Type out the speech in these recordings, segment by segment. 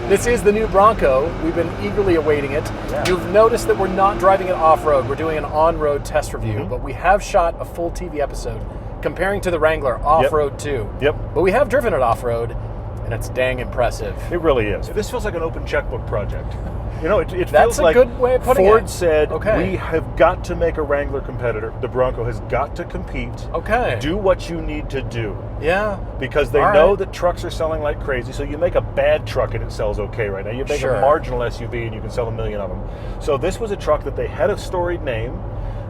This is the new Bronco. We've been eagerly awaiting it. Yeah. You've noticed that we're not driving it off-road. We're doing an on-road test review, but we have shot a full TV episode comparing to the Wrangler off-road too. Yep. But we have driven it off-road, and it's dang impressive. It really is. This feels like an open checkbook project. You know, it That's feels a like good way of putting Ford it. said, Okay. we have got to make a Wrangler competitor. The Bronco has got to compete. Okay. Do what you need to do. Yeah. Because they All know right. that trucks are selling like crazy. So you make a bad truck and it sells okay right now. You make Sure. a marginal SUV and you can sell 1 million of them. So this was a truck that they had a storied name.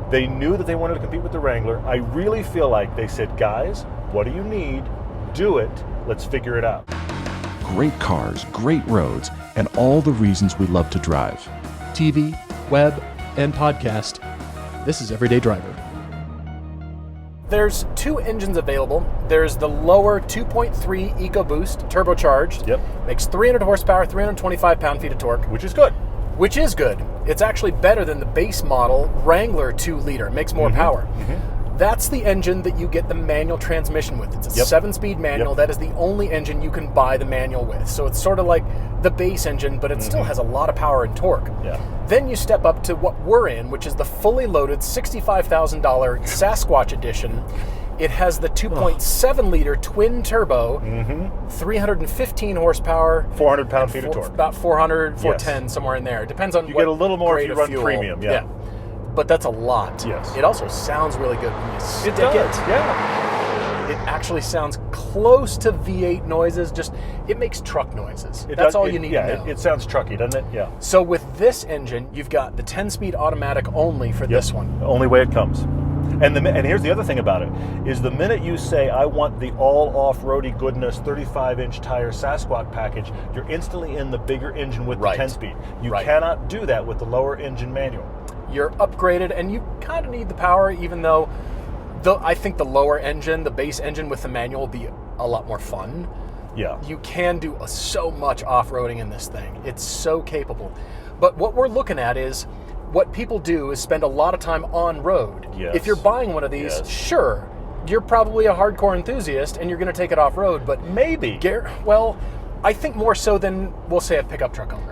They knew that they wanted to compete with the Wrangler. I really feel like they said, guys, what do you need? Do it. Let's figure it out. Great cars, great roads, and all the reasons we love to drive. TV, web, and podcast. This is Everyday Driver. There's 2 engines available. There's the lower 2.3 EcoBoost turbocharged. Yep. Makes 300 horsepower, 325 pound-feet of torque. Which is good. Which is good. It's actually better than the base model Wrangler 2-liter. It makes more power. That's the engine that you get the manual transmission with. It's a 7-speed manual. That is the only engine you can buy the manual with. So it's sort of like the base engine, but it still has a lot of power and torque. Yeah. Then you step up to what we're in, which is the fully loaded $65,000 Sasquatch edition. It has the 2.7-liter twin turbo, 315 horsepower, 400 pound-feet of torque. About 400, 410, somewhere in there. It depends on You what get a little more if grade you of run fuel. premium, yeah. But that's a lot. Yes. It also sounds really good when you stick It does, yeah. It actually sounds close to V8 noises. Just it makes truck noises. That's all you need to know. It sounds trucky, doesn't it? Yeah. So with this engine, you've got the 10-speed automatic only for this one. The only way it comes. And here's the other thing about it, is the minute you say, I want the all-off-roady goodness 35-inch tire Sasquatch package, you're instantly in the bigger engine with the 10-speed. You cannot do that with the lower engine manual. You're upgraded, and you kind of need the power, even though I think the lower engine, the base engine with the manual, will be a lot more fun. Yeah. You can do so much off-roading in this thing. It's so capable. But what we're looking at is what people do is spend a lot of time on road. Yes. If you're buying one of these, sure, you're probably a hardcore enthusiast and you're going to take it off-road, but maybe. Well, I think more so than, we'll say, a pickup truck owner.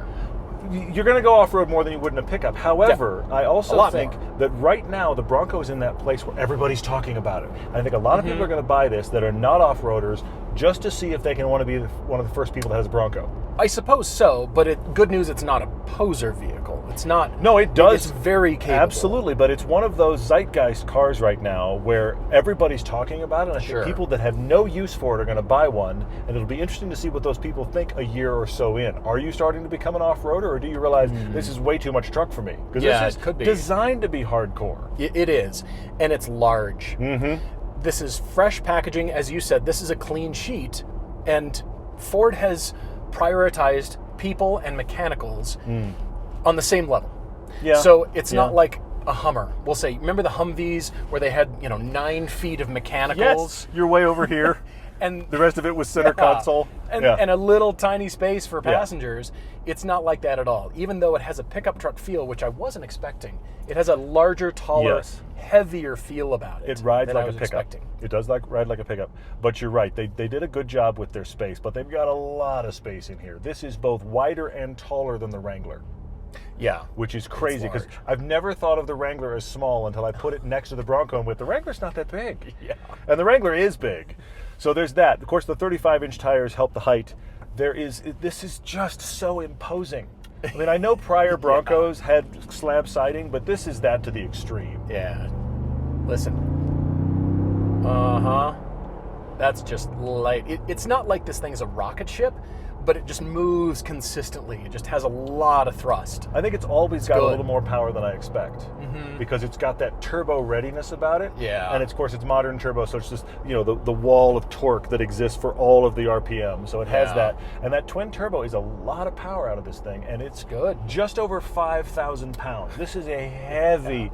You're going to go off-road more than you would in a pickup. However, I also think that right now the Bronco is in that place where everybody's talking about it. And I think a lot of people are going to buy this that are not off-roaders just to see if they can want to be one of the first people that has a Bronco. I suppose so, but good news, it's not a poser vehicle. It's not. No, it does. It's very capable. Absolutely, but it's one of those zeitgeist cars right now where everybody's talking about it. And I think people that have no use for it are going to buy one, and it'll be interesting to see what those people think a year or so in. Are you starting to become an off-roader, or do you realize this is way too much truck for me? Because this is designed to be hardcore. It is, and it's large. This is fresh packaging. As you said, this is a clean sheet, and Ford has prioritized people and mechanicals on the same level. Yeah. So it's not like a Hummer. We'll say, remember the Humvees where they had 9 feet of mechanicals? Yes, you're way over here. And the rest of it was center console. And a little tiny space for passengers. It's not like that at all. Even though it has a pickup truck feel, which I wasn't expecting, it has a larger, taller, heavier feel about it. It rides like a pickup. It does ride like a pickup. But you're right. They did a good job with their space, but they've got a lot of space in here. This is both wider and taller than the Wrangler. Yeah. Which is crazy because I've never thought of the Wrangler as small until I put it next to the Bronco, and the Wrangler's not that big. Yeah. And the Wrangler is big. So there's that. Of course, the 35-inch tires help the height. This is just so imposing. I mean, I know prior Broncos had slab siding, but this is that to the extreme. Yeah. Listen. That's just light. It's not like this thing is a rocket ship, but it just moves consistently. It just has a lot of thrust. I think it's always got a little more power than I expect because it's got that turbo readiness about it. Yeah. And of course, it's modern turbo, so it's just, the wall of torque that exists for all of the RPM. So it has that. And that twin turbo is a lot of power out of this thing, and it's good. Just over 5,000 pounds. This is a heavy,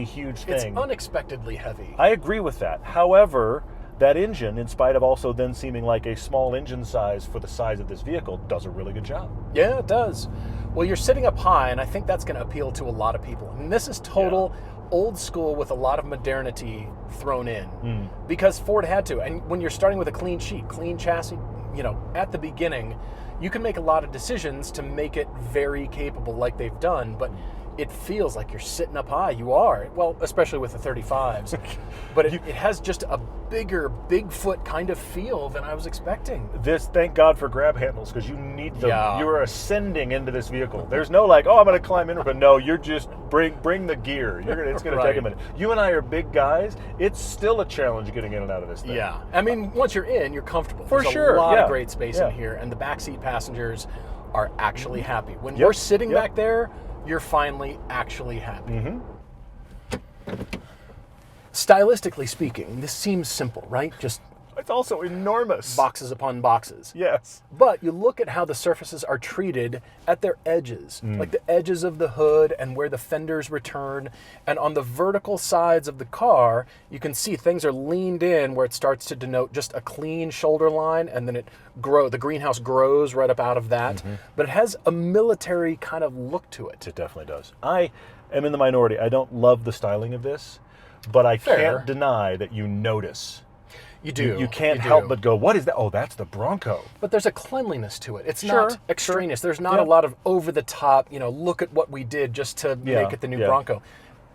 huge thing. It's unexpectedly heavy. I agree with that. However, that engine, in spite of also then seeming like a small engine size for the size of this vehicle, does a really good job. Yeah, it does. Well, you're sitting up high, and I think that's going to appeal to a lot of people. And this is total old school with a lot of modernity thrown in because Ford had to. And when you're starting with a clean sheet, clean chassis, at the beginning, you can make a lot of decisions to make it very capable like they've done, but it feels like you're sitting up high. You are. Well, especially with the 35s. But it has just a bigger, Bigfoot kind of feel than I was expecting. Thank God for grab handles, because you need them. Yeah. You are ascending into this vehicle. There's no like, I'm going to climb in, but no, you're just bring the gear. It's going to take a minute. You and I are big guys. It's still a challenge getting in and out of this thing. Yeah. I mean, once you're in, you're comfortable. For There's sure. a lot Yeah. of great space in here, and the backseat passengers are actually happy. When Yep. we're sitting Yep. back there, you're finally actually happy. Stylistically speaking, this seems simple, right? Just It's also enormous. boxes upon boxes. Yes. But you look at how the surfaces are treated at their edges, like the edges of the hood and where the fenders return. And on the vertical sides of the car, you can see things are leaned in where it starts to denote just a clean shoulder line, and then the greenhouse grows right up out of that. But it has a military kind of look to it. It definitely does. I am in the minority. I don't love the styling of this, but I Fair. can't deny that you notice. You do. You can't You help do. but go, what is that? Oh, that's the Bronco. But there's a cleanliness to it. It's Sure, not extraneous. There's not Yeah. a lot of over the top, look at what we did just to make it the new yeah. Bronco.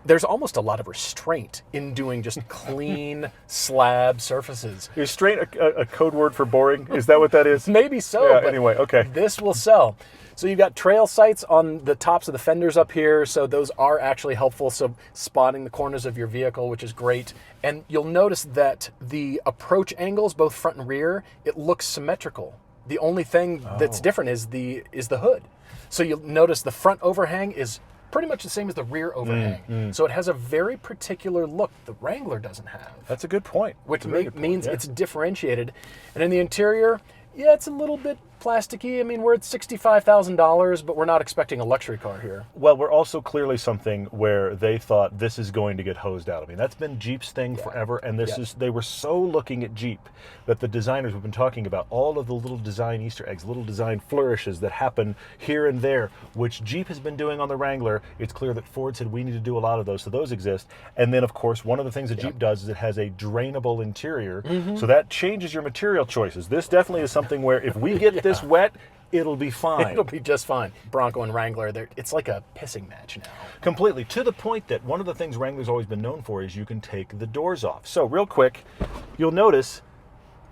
There's almost a lot of restraint in doing just clean slab surfaces. Is straight a code word for boring? Is that what that is? Maybe so, Yeah, but anyway, okay. this will sell. So you've got trail sights on the tops of the fenders up here, so those are actually helpful, so spotting the corners of your vehicle, which is great. And you'll notice that the approach angles, both front and rear, it looks symmetrical. The only thing that's different is the hood. So you'll notice the front overhang is pretty much the same as the rear overhang. So it has a very particular look the Wrangler doesn't have. That's a good point. Which That's a very good point, means yeah. it's differentiated. And in the interior, yeah, it's a little bit plasticky. I mean, we're at $65,000, but we're not expecting a luxury car here. Well, we're also clearly something where they thought this is going to get hosed out. I mean, that's been Jeep's thing forever, and they were so looking at Jeep that the designers we've been talking about, all of the little design Easter eggs, little design flourishes that happen here and there, which Jeep has been doing on the Wrangler. It's clear that Ford said we need to do a lot of those, so those exist. And then, of course, one of the things that Jeep does is it has a drainable interior, so that changes your material choices. This definitely is something where if we get this wet, it'll be fine. It'll be just fine. Bronco and Wrangler, it's like a pissing match now. Completely. To the point that one of the things Wrangler's always been known for is you can take the doors off. So real quick, you'll notice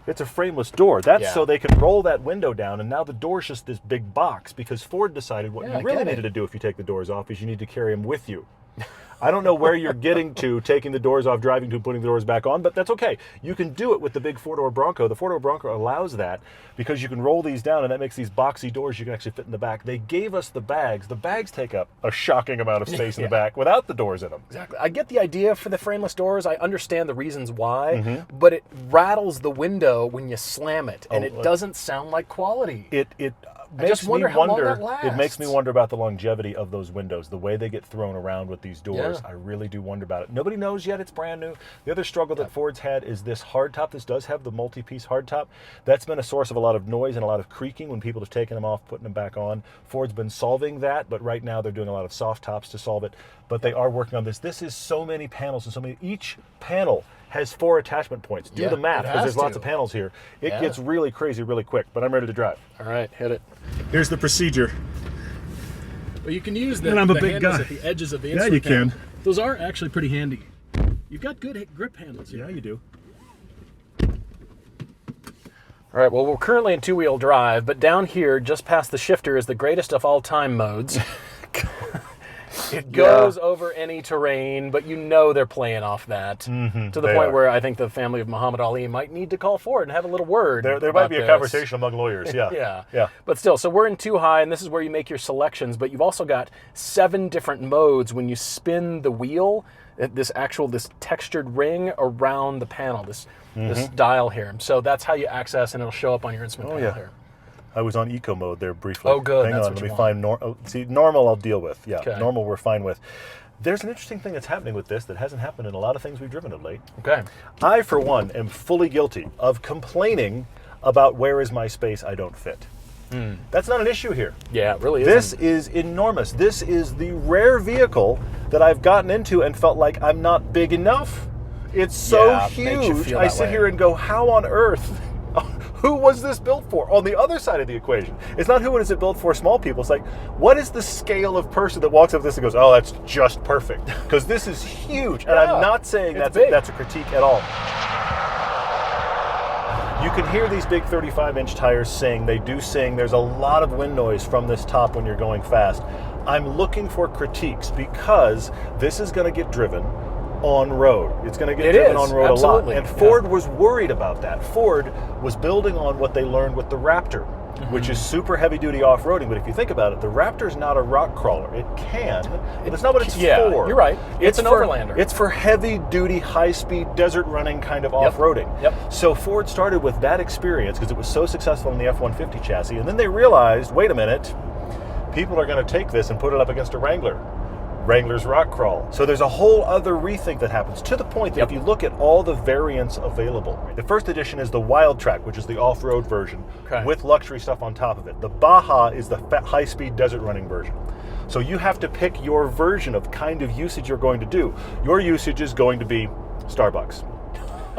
it's a frameless door. That's so they can roll that window down, and now the door's just this big box because Ford decided what you really needed to do if you take the doors off is you need to carry them with you. I don't know where you're getting to, taking the doors off, driving to, putting the doors back on, but that's okay. You can do it with the big four-door Bronco. The four-door Bronco allows that because you can roll these down, and that makes these boxy doors you can actually fit in the back. They gave us the bags. The bags take up a shocking amount of space in the back without the doors in them. Exactly. I get the idea for the frameless doors. I understand the reasons why, but it rattles the window when you slam it, and it doesn't sound like quality. It I just wonder how long that lasts. It makes me wonder about the longevity of those windows, the way they get thrown around with these doors. Yeah. I really do wonder about it. Nobody knows yet. It's brand new. The other struggle that Ford's had is this hardtop. This does have the multi-piece hardtop. That's been a source of a lot of noise and a lot of creaking when people have taken them off, putting them back on. Ford's been solving that, but right now they're doing a lot of soft tops to solve it. But they are working on this. This is so many panels and so many. Each panel has 4 attachment points. Do the math, it because has there's lots to. of panels here. It gets really crazy really quick, but I'm ready to drive. All right, hit it. Here's the procedure. Well, you can use And I'm a the big handles guy. at the edges of the Yeah, instrument you can. panel. Those are actually pretty handy. You've got good grip handles here. Yeah, you do. All right, well, we're currently in two-wheel drive, but down here, just past the shifter, is the greatest of all time modes. It goes over any terrain, but you know they're playing off that to the they point are. where I think the family of Muhammad Ali might need to call Ford and have a little word. There might about be a this. conversation among lawyers, yeah. Yeah. But still, so we're in too high, and this is where you make your selections, but you've also got 7 different modes when you spin the wheel, this textured ring around the panel, this dial here. So that's how you access, and it'll show up on your instrument panel here. I was on eco mode there briefly. Oh, good. Hang That's on, what let you me find normal I'll deal with. Yeah, Okay. normal we're fine with. There's an interesting thing that's happening with this that hasn't happened in a lot of things we've driven of late. Okay. I, for one, am fully guilty of complaining about where is my space I don't fit. That's not an issue here. Yeah, it really is. This is enormous. This is the rare vehicle that I've gotten into and felt like I'm not big enough. It's so Yeah, makes you huge. feel I that sit way. here and go, how on earth? who was this built for? On the other side of the equation, it's not who is it built for small people. It's like, what is the scale of person that walks up to this and goes, oh, that's just perfect? Because this is huge. And I'm not saying that's a critique at all. You can hear these big 35-inch tires sing. They do sing. There's a lot of wind noise from this top when you're going fast. I'm looking for critiques because this is going to get driven on road. It's going to get driven on road absolutely. a lot. And Ford was worried about that. Ford was building on what they learned with the Raptor, which is super heavy-duty off-roading. But if you think about it, the Raptor's not a rock crawler. It can, but it's not what it's for. You're right. It's an overlander. It's for heavy-duty, high-speed, desert-running kind of off-roading. Yep. So Ford started with that experience because it was so successful in the F-150 chassis. And then they realized, wait a minute, people are going to take this and put it up against a Wrangler. Wrangler's rock crawl. So there's a whole other rethink that happens, to the point that if you look at all the variants available, the first edition is the Wild Track, which is the off-road version with luxury stuff on top of it. The Baja is the high-speed desert running version. So you have to pick your version of kind of usage you're going to do. Your usage is going to be Starbucks.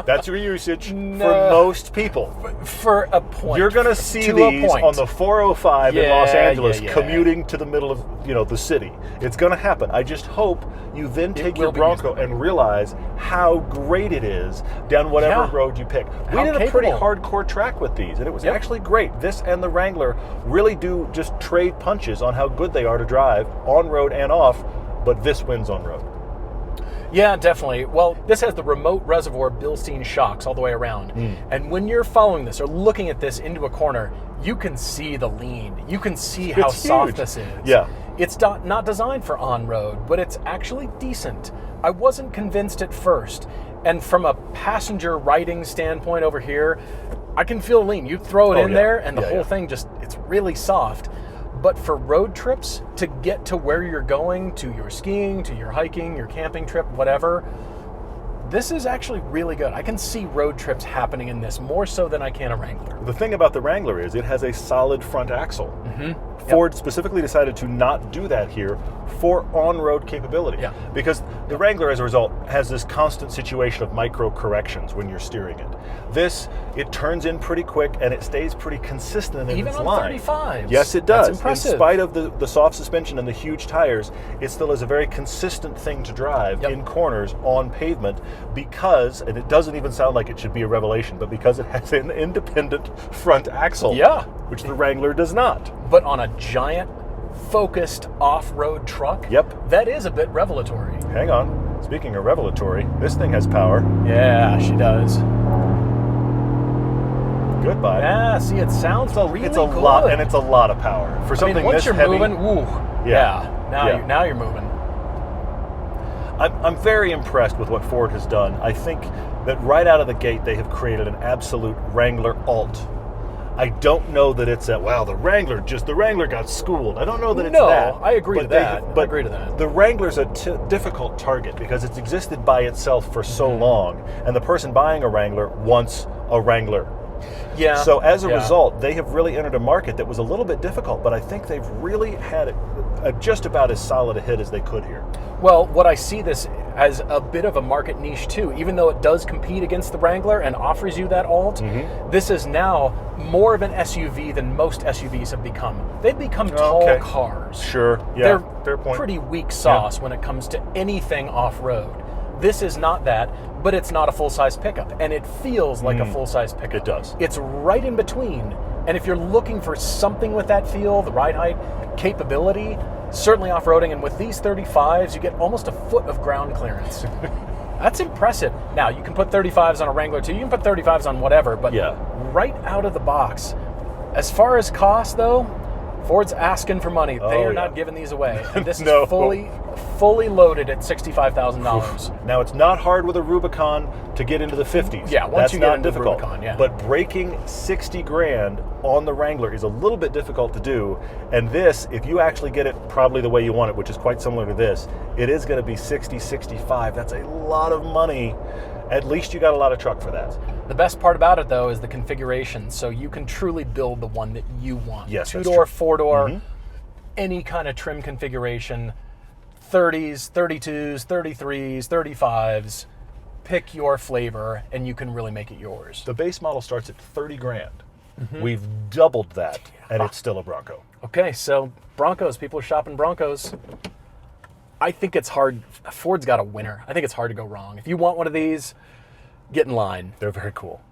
That's your usage for most people. For a point. You're going to see these on the 405 in Los Angeles commuting to the middle of the city. It's going to happen. I just hope you then take your Bronco and realize how great it is down whatever road you pick. We did a pretty hardcore track with these, and it was actually great. This and the Wrangler really do just trade punches on how good they are to drive on road and off, but this wins on road. Yeah, definitely. Well, this has the remote reservoir Bilstein shocks all the way around. And when you're following this or looking at this into a corner, you can see the lean. You can see how soft this is. Yeah. It's not designed for on-road, but it's actually decent. I wasn't convinced at first. And from a passenger riding standpoint over here, I can feel lean. You throw it in there and the whole thing it's really soft. But for road trips, to get to where you're going, to your skiing, to your hiking, your camping trip, whatever, this is actually really good. I can see road trips happening in this more so than I can a Wrangler. The thing about the Wrangler is it has a solid front axle. Ford specifically decided to not do that here for on-road capability. Because the Wrangler, as a result, has this constant situation of micro corrections when you're steering it. This, it turns in pretty quick and it stays pretty consistent in its line. Even on 35s. Yes, it does. That's impressive. In spite of the soft suspension and the huge tires, it still is a very consistent thing to drive in corners on pavement because, and it doesn't even sound like it should be a revelation, but because it has an independent front axle. Which the Wrangler does not. But on a giant, focused off-road truck, that is a bit revelatory. Hang on. Speaking of revelatory, this thing has power. Yeah, she does. Goodbye. Yeah, see, it sounds really good. lot, and it's a lot of power. For something once this you're heavy, moving, now you're moving. I'm very impressed with what Ford has done. I think that right out of the gate, they have created an absolute Wrangler alt. I don't know that it's the Wrangler got schooled. I don't know that it's that. No, I agree to that. I agree to that. The Wrangler's a difficult target because it's existed by itself for so long, and the person buying a Wrangler wants a Wrangler. Yeah. So as a result, they have really entered a market that was a little bit difficult, but I think they've really had just about as solid a hit as they could here. Well, what I see this as a bit of a market niche too, even though it does compete against the Wrangler and offers you that alt, this is now more of an SUV than most SUVs have become. They've become tall cars. Sure, yeah, They're fair point. Pretty weak sauce when it comes to anything off-road. This is not that, but it's not a full-size pickup, and it feels like a full-size pickup. It does. It's right in between, and if you're looking for something with that feel, the ride height, capability, certainly off-roading, and with these 35s, you get almost a foot of ground clearance. That's impressive. Now, you can put 35s on a Wrangler too, you can put 35s on whatever, but right out of the box. As far as cost, though, Ford's asking for money. They are not giving these away. And this is fully loaded at $65,000. Now, it's not hard with a Rubicon to get into the 50s. Yeah, once you get into the difficult. Rubicon, But breaking 60 grand on the Wrangler is a little bit difficult to do. And this, if you actually get it probably the way you want it, which is quite similar to this, it is going to be 60, 65. That's a lot of money. At least you got a lot of truck for that. The best part about it, though, is the configuration. So you can truly build the one that you want. Yes, two-door, four-door, any kind of trim configuration. 30s, 32s, 33s, 35s. Pick your flavor, and you can really make it yours. The base model starts at 30 grand. We've doubled that, and it's still a Bronco. Okay, so Broncos. People are shopping Broncos. I think it's hard. Ford's got a winner. I think it's hard to go wrong. If you want one of these, get in line. They're very cool.